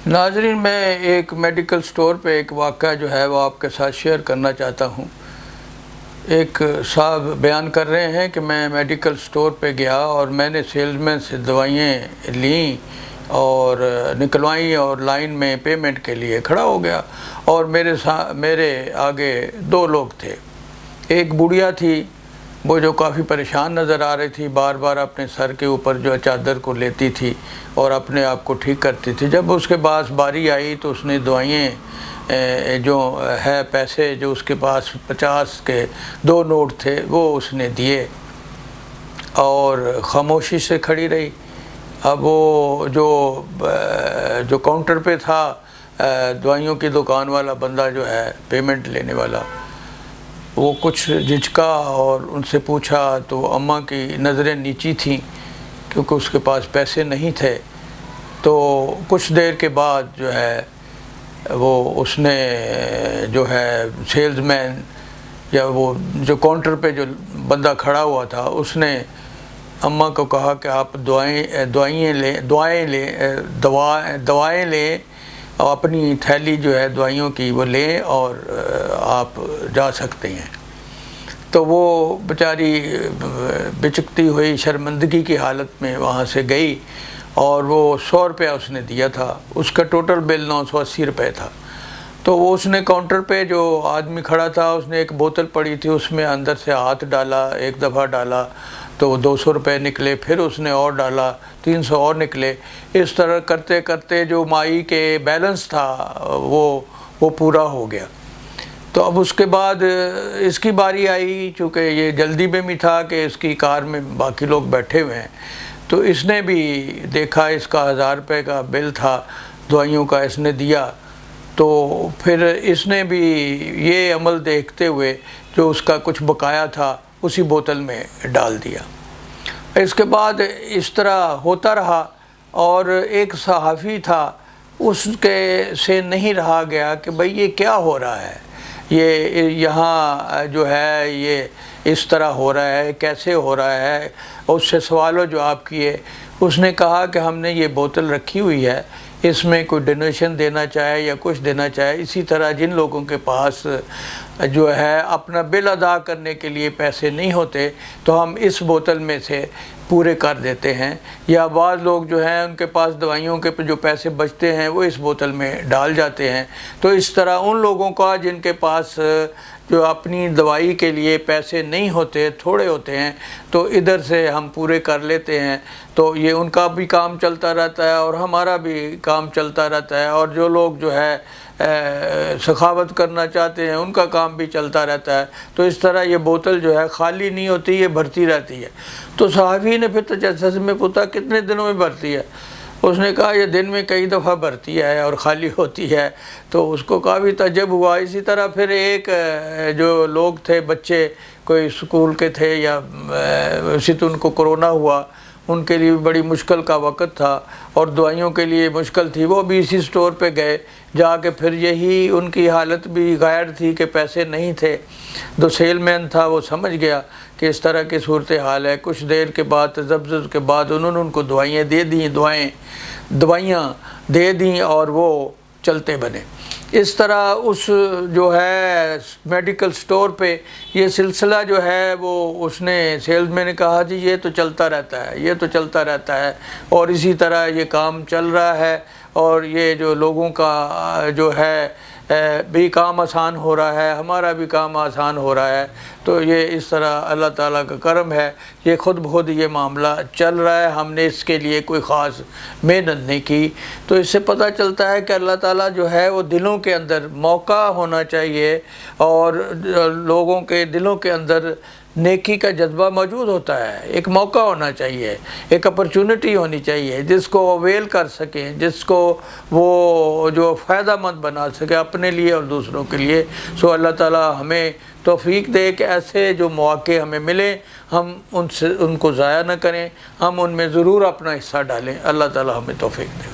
ناظرین، میں ایک میڈیکل سٹور پہ ایک واقعہ جو ہے وہ آپ کے ساتھ شیئر کرنا چاہتا ہوں۔ ایک صاحب بیان کر رہے ہیں کہ میں میڈیکل سٹور پہ گیا اور میں نے سیلز مین سے دوائیں لیں اور نکلوائیں اور لائن میں پیمنٹ کے لیے کھڑا ہو گیا، اور میرے آگے دو لوگ تھے۔ ایک بڑھیا تھی، وہ جو کافی پریشان نظر آ رہی تھی، بار بار اپنے سر کے اوپر جو چادر کو لیتی تھی اور اپنے آپ کو ٹھیک کرتی تھی۔ جب اس کے پاس باری آئی تو اس نے دوائیں جو ہے پیسے جو اس کے پاس 50 کے 2 نوٹ تھے وہ اس نے دیے اور خاموشی سے کھڑی رہی۔ اب وہ جو کاؤنٹر پہ تھا، دوائیوں کی دکان والا بندہ جو ہے پیمنٹ لینے والا، وہ کچھ جھجکا اور ان سے پوچھا تو اماں کی نظریں نیچی تھیں کیونکہ اس کے پاس پیسے نہیں تھے۔ تو کچھ دیر کے بعد جو ہے وہ اس نے جو ہے سیلز مین یا وہ جو کاؤنٹر پہ جو بندہ کھڑا ہوا تھا، اس نے اماں کو کہا کہ آپ دوائیں لیں اور اپنی تھیلی جو ہے دوائیوں کی وہ لیں اور آپ جا سکتے ہیں۔ تو وہ بیچاری بچکتی ہوئی شرمندگی کی حالت میں وہاں سے گئی اور وہ 100 روپیہ اس نے دیا تھا۔ اس کا ٹوٹل بل 980 روپے تھا۔ تو وہ اس نے کاؤنٹر پہ جو آدمی کھڑا تھا، اس نے ایک بوتل پڑی تھی، اس میں اندر سے ہاتھ ڈالا، ایک دفعہ ڈالا تو 200 روپے نکلے، پھر اس نے اور ڈالا 300 اور نکلے۔ اس طرح کرتے کرتے جو مائی کے بیلنس تھا وہ پورا ہو گیا۔ تو اب اس کے بعد اس کی باری آئی، چونکہ یہ جلدی میں بھی تھا کہ اس کی کار میں باقی لوگ بیٹھے ہوئے ہیں، تو اس نے بھی دیکھا اس کا 1000 روپے کا بل تھا دوائیوں کا، اس نے دیا۔ تو پھر اس نے بھی یہ عمل دیکھتے ہوئے جو اس کا کچھ بقایا تھا اسی بوتل میں ڈال دیا۔ اس کے بعد اس طرح ہوتا رہا اور ایک صحافی تھا، اس کے سے نہیں رہا گیا کہ بھئی یہ کیا ہو رہا ہے، یہ یہاں جو ہے یہ اس طرح ہو رہا ہے، کیسے ہو رہا ہے۔ اس سے سوال و جواب کیے۔ اس نے کہا کہ ہم نے یہ بوتل رکھی ہوئی ہے، اس میں کوئی ڈونیشن دینا چاہے یا کچھ دینا چاہے، اسی طرح جن لوگوں کے پاس جو ہے اپنا بل ادا کرنے کے لیے پیسے نہیں ہوتے تو ہم اس بوتل میں سے پورے کر دیتے ہیں، یا بعض لوگ جو ہیں ان کے پاس دوائیوں کے جو پیسے بچتے ہیں وہ اس بوتل میں ڈال جاتے ہیں۔ تو اس طرح ان لوگوں کا جن کے پاس جو اپنی دوائی کے لیے پیسے نہیں ہوتے، تھوڑے ہوتے ہیں، تو ادھر سے ہم پورے کر لیتے ہیں۔ تو یہ ان کا بھی کام چلتا رہتا ہے اور ہمارا بھی کام چلتا رہتا ہے، اور جو لوگ جو ہے سخاوت کرنا چاہتے ہیں ان کا کام بھی چلتا رہتا ہے۔ تو اس طرح یہ بوتل جو ہے خالی نہیں ہوتی، یہ بھرتی رہتی ہے۔ تو صحافی نے پھر تجسس میں پوچھا کتنے دنوں میں بھرتی ہے؟ اس نے کہا یہ دن میں کئی دفعہ بھرتی ہے اور خالی ہوتی ہے۔ تو اس کو کافی تعجب ہوا۔ اسی طرح پھر ایک جو لوگ تھے، بچے کوئی سکول کے تھے یا اسی تو ان کو کرونا ہوا، ان کے لیے بڑی مشکل کا وقت تھا اور دوائیوں کے لیے مشکل تھی۔ وہ بھی اسی سٹور پہ گئے، جا کے پھر یہی ان کی حالت بھی غیر تھی کہ پیسے نہیں تھے۔ جو سیل مین تھا وہ سمجھ گیا کہ اس طرح کی صورتحال ہے۔ کچھ دیر کے بعد، تذبذب کے بعد، انہوں نے ان کو دوائیاں دے دیں اور وہ چلتے بنے۔ اس طرح اس جو ہے میڈیکل سٹور پہ یہ سلسلہ جو ہے وہ اس نے سیلز میں نے کہا جی یہ تو چلتا رہتا ہے، یہ تو چلتا رہتا ہے، اور اسی طرح یہ کام چل رہا ہے، اور یہ جو لوگوں کا جو ہے بھی کام آسان ہو رہا ہے، ہمارا بھی کام آسان ہو رہا ہے۔ تو یہ اس طرح اللہ تعالیٰ کا کرم ہے، یہ خود بخود یہ معاملہ چل رہا ہے، ہم نے اس کے لیے کوئی خاص محنت نہیں کی۔ تو اس سے پتہ چلتا ہے کہ اللہ تعالیٰ جو ہے وہ دلوں کے اندر موقع ہونا چاہیے، اور لوگوں کے دلوں کے اندر نیکی کا جذبہ موجود ہوتا ہے۔ ایک موقع ہونا چاہیے، ایک اپرچونٹی ہونی چاہیے جس کو اویل کر سکیں، جس کو وہ جو فائدہ مند بنا سکے اپنے لیے اور دوسروں کے لیے۔ سو اللہ تعالیٰ ہمیں توفیق دے کہ ایسے جو مواقع ہمیں ملیں ہم ان کو ضائع نہ کریں، ہم ان میں ضرور اپنا حصہ ڈالیں۔ اللہ تعالیٰ ہمیں توفیق دے۔